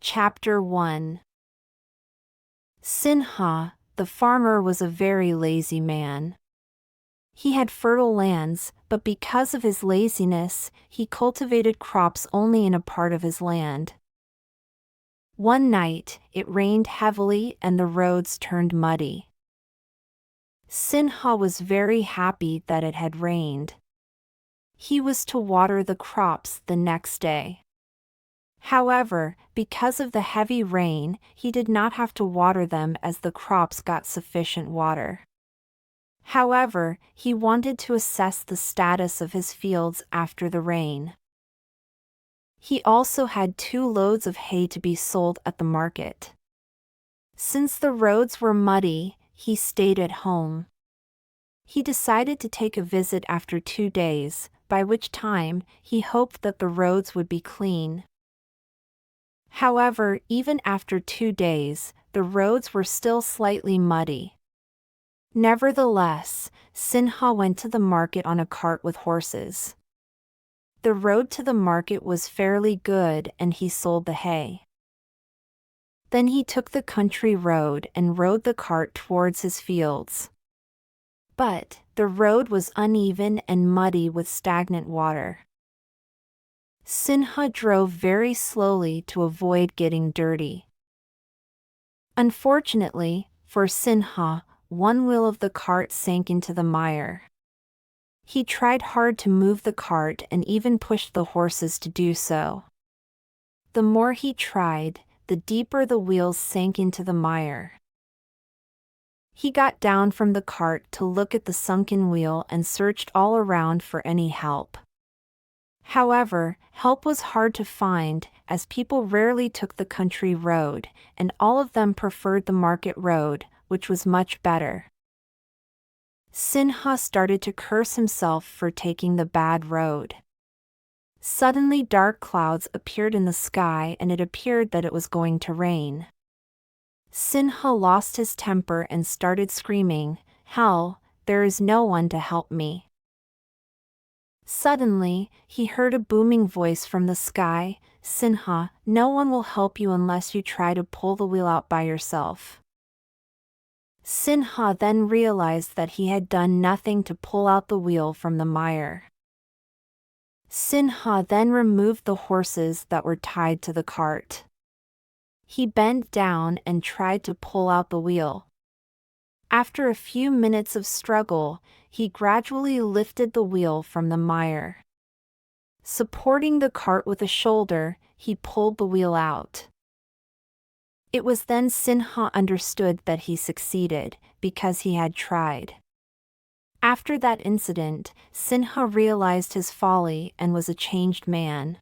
Chapter 1. Sinha, the farmer, was a very lazy man. He had fertile lands, but because of his laziness, he cultivated crops only in a part of his land. One night, it rained heavily and the roads turned muddy. Sinha was very happy that it had rained. He was to water the crops the next day. However, because of the heavy rain, he did not have to water them as the crops got sufficient water. However, he wanted to assess the status of his fields after the rain. He also had 2 loads of hay to be sold at the market. Since the roads were muddy, he stayed at home. He decided to take a visit after 2 days, by which time he hoped that the roads would be clean. However, even after 2 days, the roads were still slightly muddy. Nevertheless, Sinha went to the market on a cart with horses. The road to the market was fairly good and he sold the hay. Then he took the country road and rode the cart towards his fields. But the road was uneven and muddy with stagnant water. Sinha drove very slowly to avoid getting dirty. Unfortunately, for Sinha, one wheel of the cart sank into the mire. He tried hard to move the cart and even pushed the horses to do so. The more he tried, the deeper the wheels sank into the mire. He got down from the cart to look at the sunken wheel and searched all around for any help. However, help was hard to find, as people rarely took the country road, and all of them preferred the market road, which was much better. Sinha started to curse himself for taking the bad road. Suddenly dark clouds appeared in the sky and it appeared that it was going to rain. Sinha lost his temper and started screaming, "Hell, there is no one to help me." Suddenly, he heard a booming voice from the sky, "Sinha, no one will help you unless you try to pull the wheel out by yourself." Sinha then realized that he had done nothing to pull out the wheel from the mire. Sinha then removed the horses that were tied to the cart. He bent down and tried to pull out the wheel. After a few minutes of struggle, he gradually lifted the wheel from the mire. Supporting the cart with a shoulder, he pulled the wheel out. It was then Sinha understood that he succeeded, because he had tried. After that incident, Sinha realized his folly and was a changed man.